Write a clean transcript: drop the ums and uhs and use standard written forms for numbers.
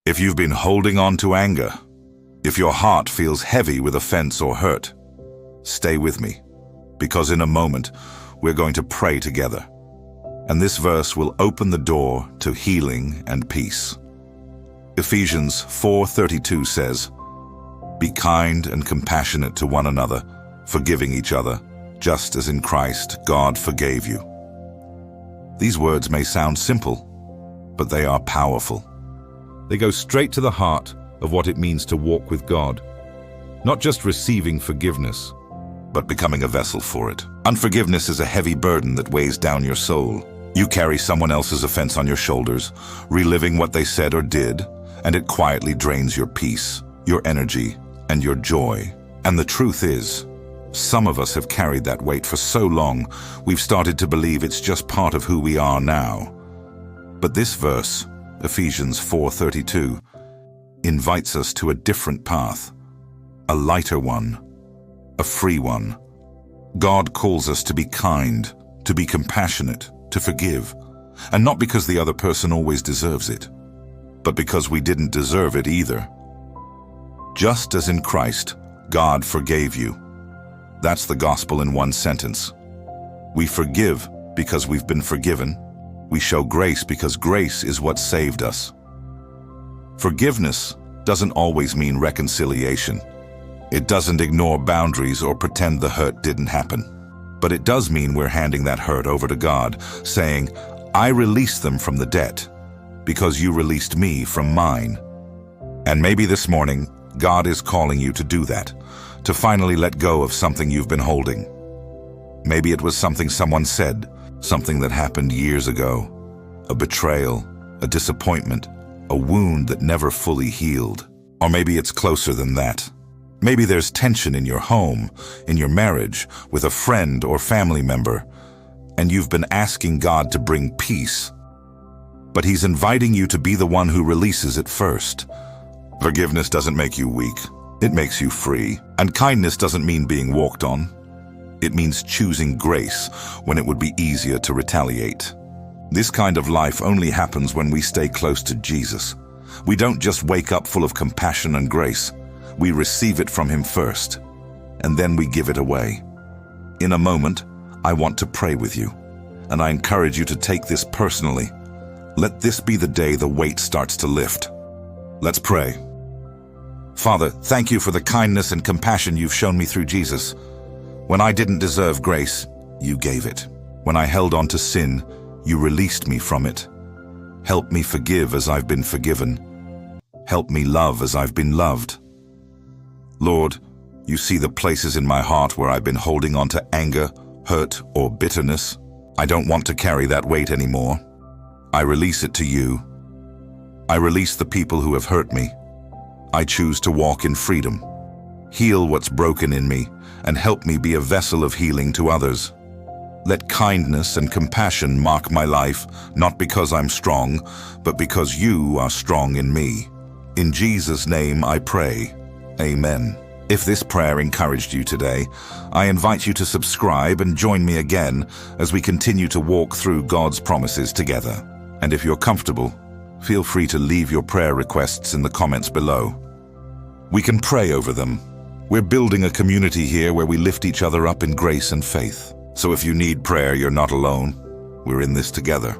If you've been holding on to anger, if your heart feels heavy with offense or hurt, stay with me, because in a moment, we're going to pray together. And this verse will open the door to healing and peace. Ephesians 4:32 says, "Be kind and compassionate to one another, forgiving each other, just as in Christ God forgave you." These words may sound simple, but they are powerful. They go straight to the heart of what it means to walk with God, not just receiving forgiveness, but becoming a vessel for it. Unforgiveness is a heavy burden that weighs down your soul. You carry someone else's offense on your shoulders, reliving what they said or did, and it quietly drains your peace, your energy, and your joy. And the truth is, some of us have carried that weight for so long, we've started to believe it's just part of who we are now. But this verse, Ephesians 4:32, invites us to a different path, a lighter one, a free one. God calls us to be kind, to be compassionate, to forgive, and not because the other person always deserves it, but because we didn't deserve it either. Just as in Christ, God forgave you. That's the gospel in one sentence. We forgive because we've been forgiven. We show grace because grace is what saved us. Forgiveness doesn't always mean reconciliation. It doesn't ignore boundaries or pretend the hurt didn't happen. But it does mean we're handing that hurt over to God, saying, "I release them from the debt because you released me from mine." And maybe this morning, God is calling you to do that, to finally let go of something you've been holding. Maybe it was something someone said, something that happened years ago, a betrayal, a disappointment, a wound that never fully healed. Or maybe it's closer than that. Maybe there's tension in your home, in your marriage, with a friend or family member, and you've been asking God to bring peace. But He's inviting you to be the one who releases it first. Forgiveness doesn't make you weak. It makes you free. And kindness doesn't mean being walked on. It means choosing grace when it would be easier to retaliate. This kind of life only happens when we stay close to Jesus. We don't just wake up full of compassion and grace. We receive it from Him first, and then we give it away. In a moment, I want to pray with you, and I encourage you to take this personally. Let this be the day the weight starts to lift. Let's pray. Father, thank you for the kindness and compassion you've shown me through Jesus. When I didn't deserve grace, you gave it. When I held on to sin, you released me from it. Help me forgive as I've been forgiven. Help me love as I've been loved. Lord, you see the places in my heart where I've been holding on to anger, hurt, or bitterness. I don't want to carry that weight anymore. I release it to you. I release the people who have hurt me. I choose to walk in freedom. Heal what's broken in me and help me be a vessel of healing to others. Let kindness and compassion mark my life, not because I'm strong, but because you are strong in me. In Jesus' name I pray. Amen. If this prayer encouraged you today, I invite you to subscribe and join me again as we continue to walk through God's promises together. And if you're comfortable, feel free to leave your prayer requests in the comments below. We can pray over them. We're building a community here where we lift each other up in grace and faith. So if you need prayer, you're not alone. We're in this together.